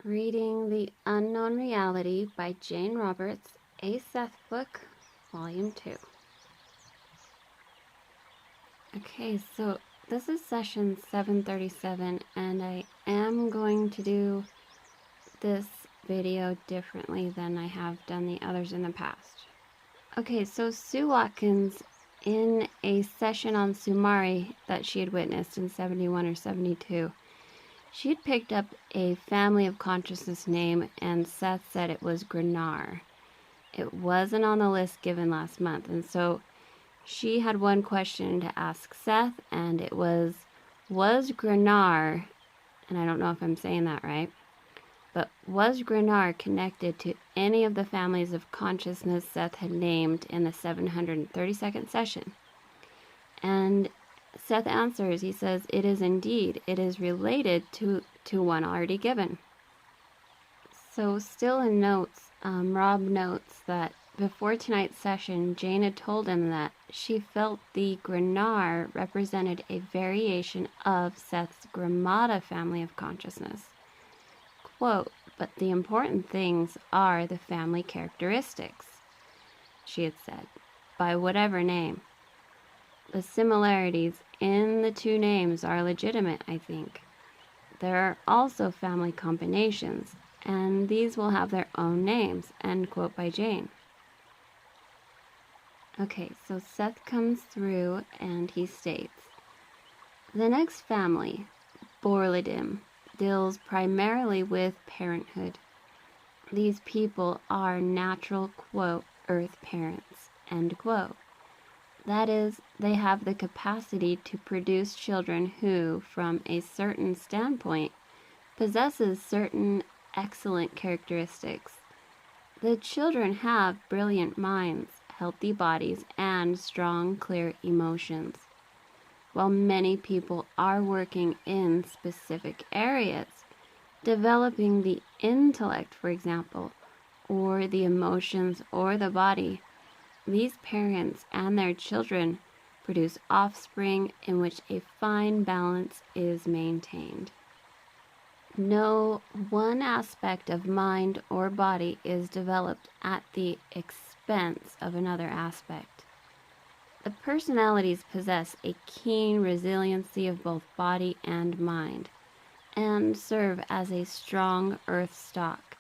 Reading The Unknown Reality by Jane Roberts, a Seth book, Volume 2. Okay, so this is session 737, and I am going to do this video differently than I have done the others in the past. Okay, so Sue Watkins, in a session on Sumari that she had witnessed in 71 or 72, she had picked up a family of consciousness name, and Seth said it was Grunaargh. It wasn't on the list given last month, and so she had one question to ask Seth, and it was Grunaargh, and I don't know if I'm saying that right, but was Grunaargh connected to any of the families of consciousness Seth had named in the 732nd session? And Seth answers, he says, it is indeed. It is related to one already given. So still in notes, Rob notes that before tonight's session, Jane had told him that she felt the Grunaargh represented a variation of Seth's Gra-ma family of consciousness. Quote, but the important things are the family characteristics, she had said, by whatever name. The similarities in the two names are legitimate, I think. There are also family combinations, and these will have their own names, end quote by Jane. Okay, so Seth comes through and he states, the next family, Bor-le, deals primarily with parenthood. These people are natural, quote, earth parents, end quote. That is, they have the capacity to produce children who, from a certain standpoint, possesses certain excellent characteristics. The children have brilliant minds, healthy bodies, and strong, clear emotions. While many people are working in specific areas, developing the intellect, for example, or the emotions or the body, these parents and their children produce offspring in which a fine balance is maintained. No one aspect of mind or body is developed at the expense of another aspect. The personalities possess a keen resiliency of both body and mind, and serve as a strong earth stock.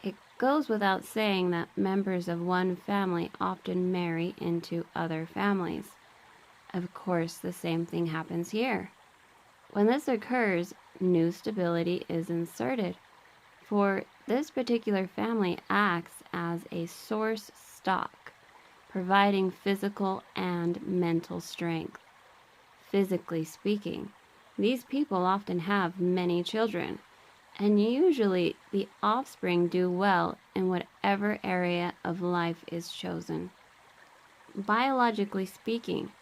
It goes without saying that members of one family often marry into other families. Of course, the same thing happens here. When this occurs, new stability is inserted, for this particular family acts as a source stock, providing physical and mental strength. Physically speaking, these people often have many children, and usually the offspring do well in whatever area of life is chosen. Biologically speaking,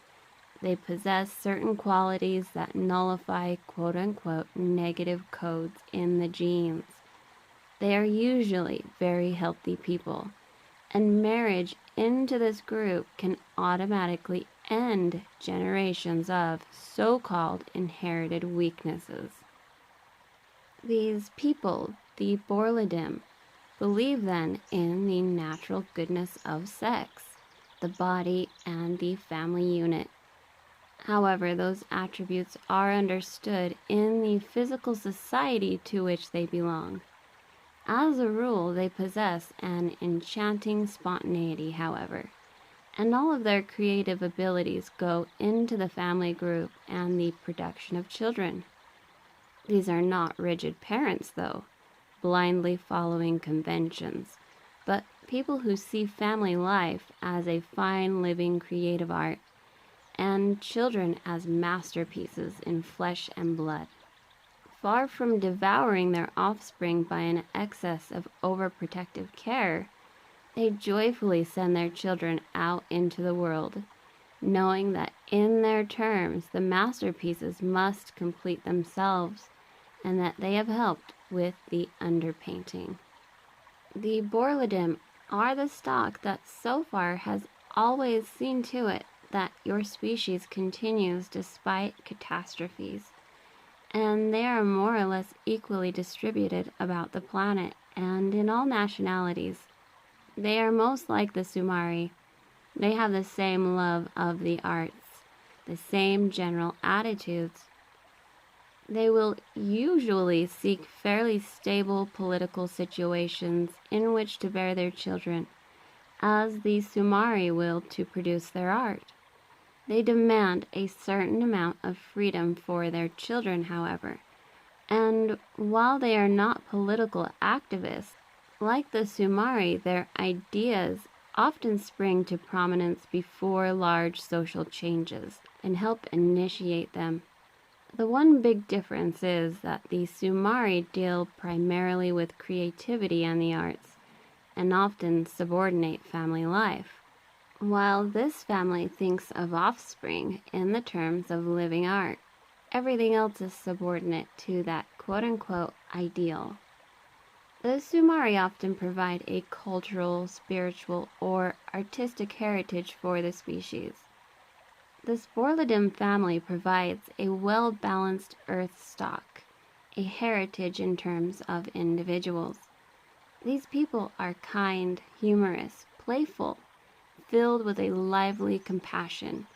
they possess certain qualities that nullify quote-unquote negative codes in the genes. They are usually very healthy people, and marriage into this group can automatically end generations of so-called inherited weaknesses. These people, the Borla, believe then in the natural goodness of sex, the body, and the family unit. However, those attributes are understood in the physical society to which they belong. As a rule, they possess an enchanting spontaneity, however, and all of their creative abilities go into the family group and the production of children. These are not rigid parents, though, blindly following conventions, but people who see family life as a fine, living, creative art, and children as masterpieces in flesh and blood. Far from devouring their offspring by an excess of overprotective care, they joyfully send their children out into the world, knowing that in their terms the masterpieces must complete themselves, and that they have helped with the underpainting. The Bor-le are the stock that so far has always seen to it that your species continues despite catastrophes. and they are more or less equally distributed about the planet and in all nationalities. They are most like the Sumari. They have the same love of the arts, the same general attitudes. They will usually seek fairly stable political situations in which to bear their children, as the Sumari will to produce their art. They demand a certain amount of freedom for their children, however, and while they are not political activists, like the Sumari, their ideas often spring to prominence before large social changes and help initiate them. The one big difference is that the Sumari deal primarily with creativity and the arts, and often subordinate family life, while this family thinks of offspring in the terms of living art. Everything else is subordinate to that quote-unquote ideal. The Sumari often provide a cultural, spiritual, or artistic heritage for the species. The Borla family provides a well-balanced earth stock, a heritage in terms of individuals. These people are kind, humorous, playful, filled with a lively compassion,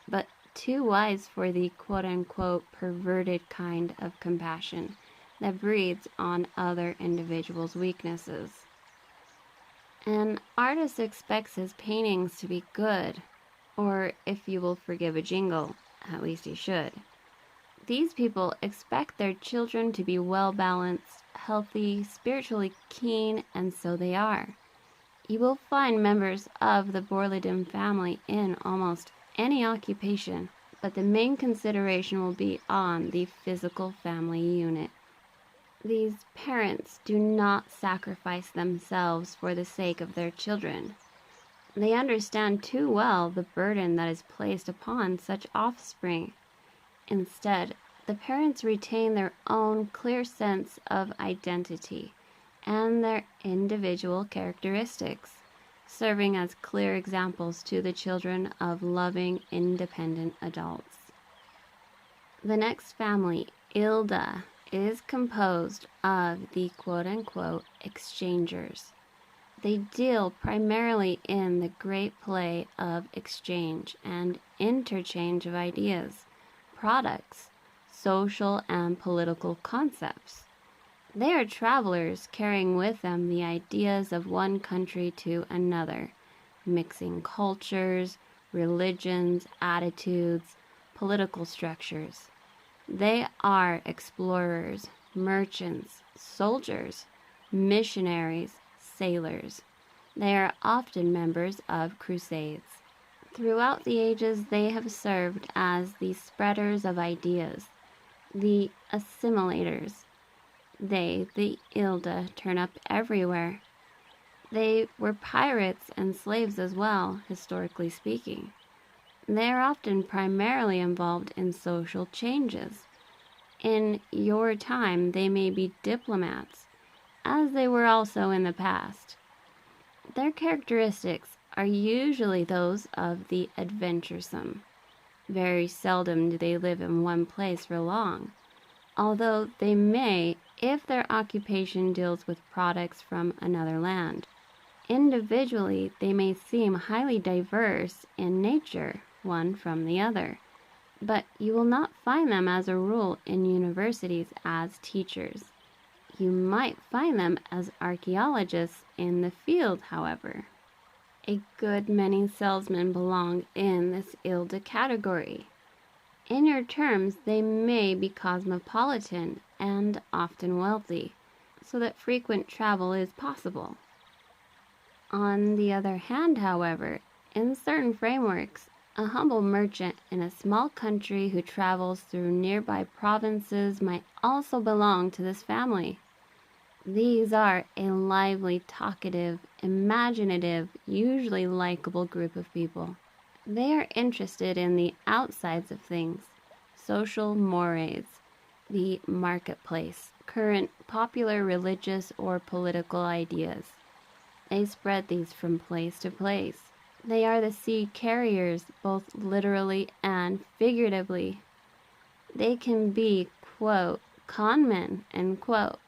but too wise for the quote-unquote perverted kind of compassion that breeds on other individuals' weaknesses. An artist expects his paintings to be good, or if you will forgive a jingle, at least you should. These people expect their children to be well-balanced, healthy, spiritually keen, and so they are. You will find members of the Bor-le family in almost any occupation, but the main consideration will be on the physical family unit. These parents do not sacrifice themselves for the sake of their children. They understand too well the burden that is placed upon such offspring. Instead, the parents retain their own clear sense of identity and their individual characteristics, serving as clear examples to the children of loving, independent adults. The next family, Ilda, is composed of the quote-unquote exchangers. They deal primarily in the great play of exchange and interchange of ideas, products, social and political concepts. They are travelers carrying with them the ideas of one country to another, mixing cultures, religions, attitudes, political structures. They are explorers, merchants, soldiers, missionaries, sailors. They are often members of crusades. Throughout the ages, they have served as the spreaders of ideas, the assimilators. They, the Ilda, turn up everywhere. They were pirates and slaves as well, historically speaking. They are often primarily involved in social changes. In your time, they may be diplomats, as they were also in the past. Their characteristics are usually those of the adventuresome. Very seldom do they live in one place for long, although they may if their occupation deals with products from another land. Individually, they may seem highly diverse in nature, one from the other, but you will not find them as a rule in universities as teachers. You might find them as archaeologists in the field, however. A good many salesmen belong in this Ilda category. In your terms, they may be cosmopolitan and often wealthy, so that frequent travel is possible. On the other hand, however, in certain frameworks, a humble merchant in a small country who travels through nearby provinces might also belong to this family. These are a lively, talkative, imaginative, usually likable group of people. They are interested in the outsides of things, social mores, the marketplace, current popular religious or political ideas. They spread these from place to place. They are the seed carriers, both literally and figuratively. They can be quote, con men, end quote,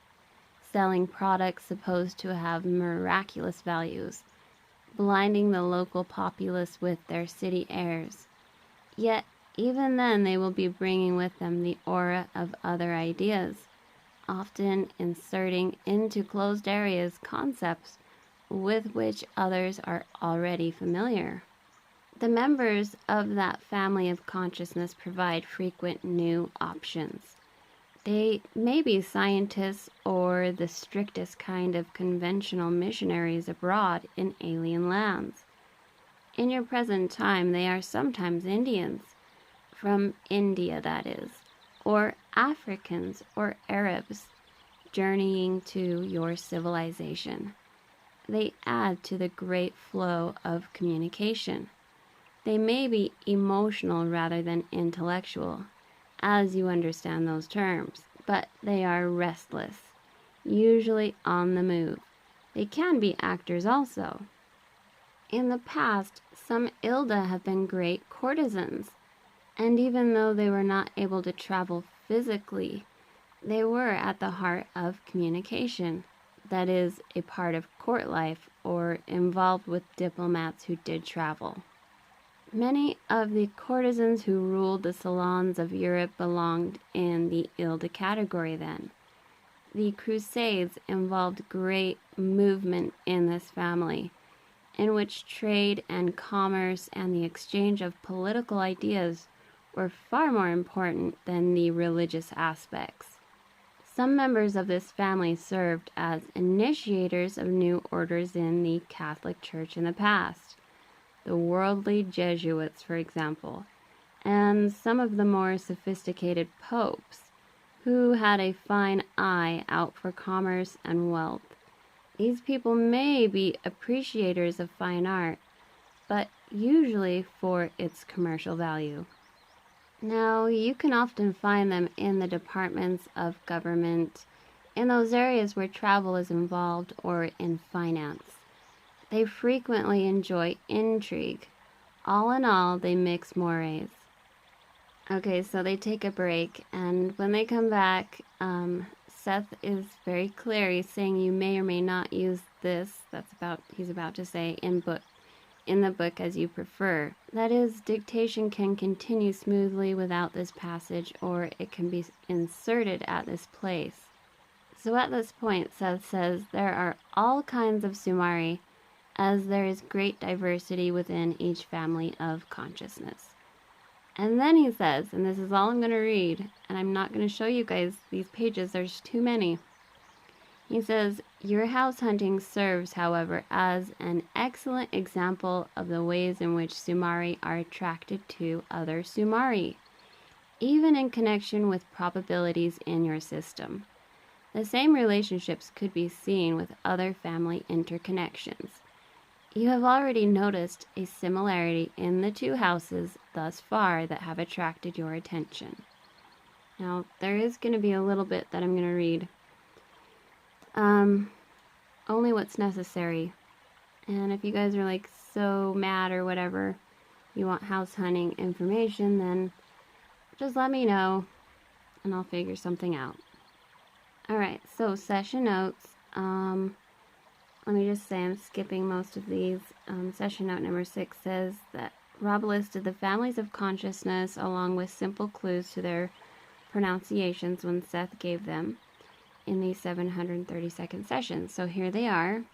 selling products supposed to have miraculous values, blinding the local populace with their city airs. Yet, even then they will be bringing with them the aura of other ideas, often inserting into closed areas concepts with which others are already familiar. The members of that family of consciousness provide frequent new options. They may be scientists or the strictest kind of conventional missionaries abroad in alien lands. In your present time, they are sometimes Indians, from India that is, or Africans or Arabs, journeying to your civilization. They add to the great flow of communication. They may be emotional rather than intellectual, as you understand those terms, but they are restless, usually on the move. They can be actors also. In the past, some Ilda have been great courtesans, and even though they were not able to travel physically, they were at the heart of communication, that is, a part of court life or involved with diplomats who did travel. Many of the courtesans who ruled the salons of Europe belonged in the Ilda category then. The Crusades involved great movement in this family, in which trade and commerce and the exchange of political ideas were far more important than the religious aspects. Some members of this family served as initiators of new orders in the Catholic Church in the past. The worldly Jesuits, for example, and some of the more sophisticated popes, who had a fine eye out for commerce and wealth. These people may be appreciators of fine art, but usually for its commercial value. Now, you can often find them in the departments of government, in those areas where travel is involved, or in finance. They frequently enjoy intrigue. All in all, they mix mores. Okay, so they take a break, and when they come back, Seth is very clear. He's saying you may or may not use this, he's about to say, in the book as you prefer. That is, dictation can continue smoothly without this passage, or it can be inserted at this place. So at this point, Seth says there are all kinds of sumari, as there is great diversity within each family of consciousness. And then he says, and this is all I'm going to read, and I'm not going to show you guys these pages, there's too many. He says, your house hunting serves, however, as an excellent example of the ways in which sumari are attracted to other sumari, even in connection with probabilities in your system. The same relationships could be seen with other family interconnections. You have already noticed a similarity in the two houses thus far that have attracted your attention. Now, there is going to be a little bit that I'm going to read. Only what's necessary. And if you guys are like so mad or whatever, you want house hunting information, then just let me know and I'll figure something out. Alright, so session notes. Let me just say I'm skipping most of these. Session note number 6 says that Rob listed the families of consciousness along with simple clues to their pronunciations when Seth gave them in the 730-second session. So here they are.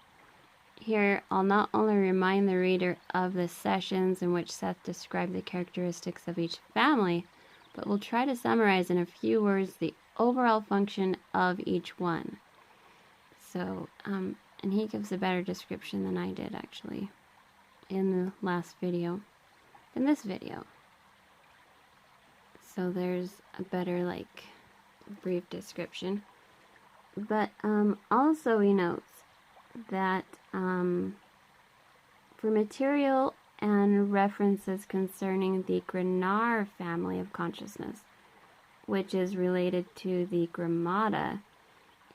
Here, I'll not only remind the reader of the sessions in which Seth described the characteristics of each family, but we'll try to summarize in a few words the overall function of each one. So, and he gives a better description than I did, actually, in the last video, in this video. So there's a better, brief description. But also he notes that for material and references concerning the Grunaargh family of consciousness, which is related to the Gra-ma,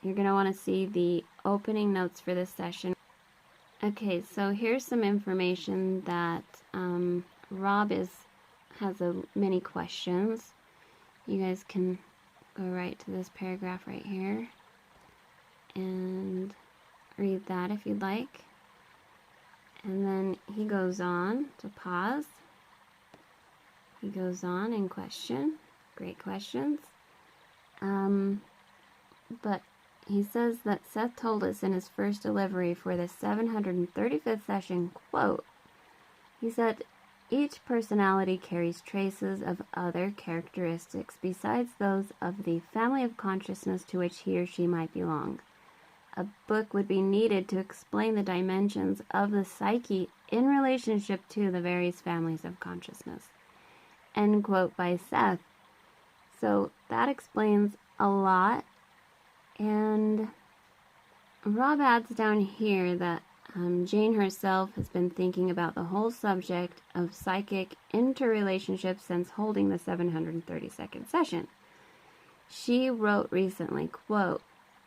you're going to want to see the opening notes for this session. Okay, so here's some information that Rob has many questions. You guys can go right to this paragraph right here and read that if you'd like. And then he goes on to pause. He goes on in question. Great questions. But he says that Seth told us in his first delivery for the 735th session, quote, he said, each personality carries traces of other characteristics besides those of the family of consciousness to which he or she might belong. A book would be needed to explain the dimensions of the psyche in relationship to the various families of consciousness. End quote by Seth. So that explains a lot. And Rob adds down here that Jane herself has been thinking about the whole subject of psychic interrelationships since holding the 732nd session. She wrote recently, quote,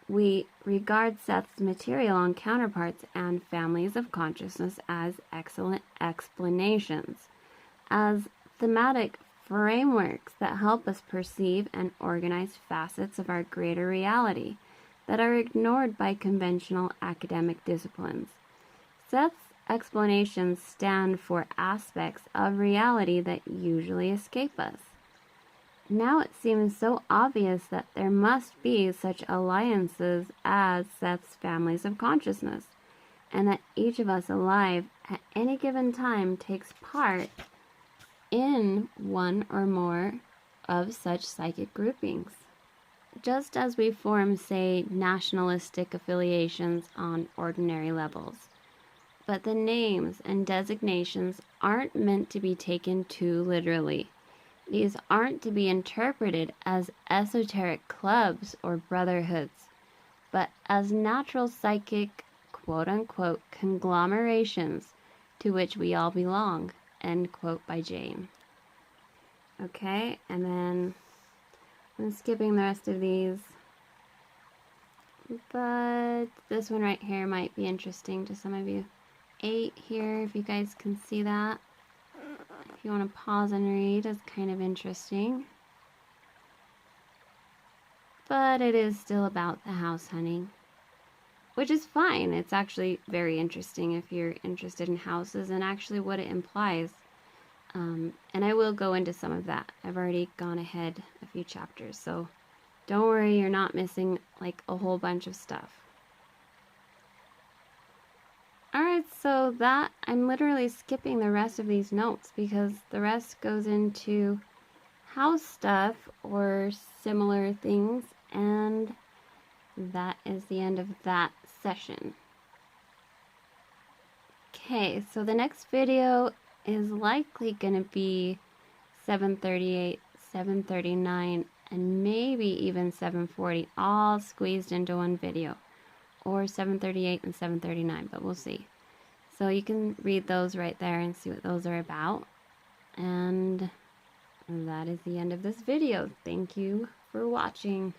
we regard Seth's material on counterparts and families of consciousness as excellent explanations, as thematic frameworks that help us perceive and organize facets of our greater reality that are ignored by conventional academic disciplines. Seth's explanations stand for aspects of reality that usually escape us. Now it seems so obvious that there must be such alliances as Seth's families of consciousness, and that each of us alive at any given time takes part in one or more of such psychic groupings. Just as we form, say, nationalistic affiliations on ordinary levels. But the names and designations aren't meant to be taken too literally. These aren't to be interpreted as esoteric clubs or brotherhoods, but as natural psychic, quote-unquote, conglomerations to which we all belong, end quote by Jane. Okay, and then I'm skipping the rest of these, but this one right here might be interesting to some of you. 8 here, if you guys can see that. If you want to pause and read, it's kind of interesting. But it is still about the house hunting, which is fine. It's actually very interesting if you're interested in houses and actually what it implies. And I will go into some of that. I've already gone ahead a few chapters, so don't worry, you're not missing like a whole bunch of stuff. Alright, so that, I'm literally skipping the rest of these notes because the rest goes into house stuff or similar things, and that is the end of that session. Okay, so the next video is likely going to be 738, 739, and maybe even 740, all squeezed into one video. Or 738 and 739, but we'll see. So you can read those right there and see what those are about. And that is the end of this video. Thank you for watching.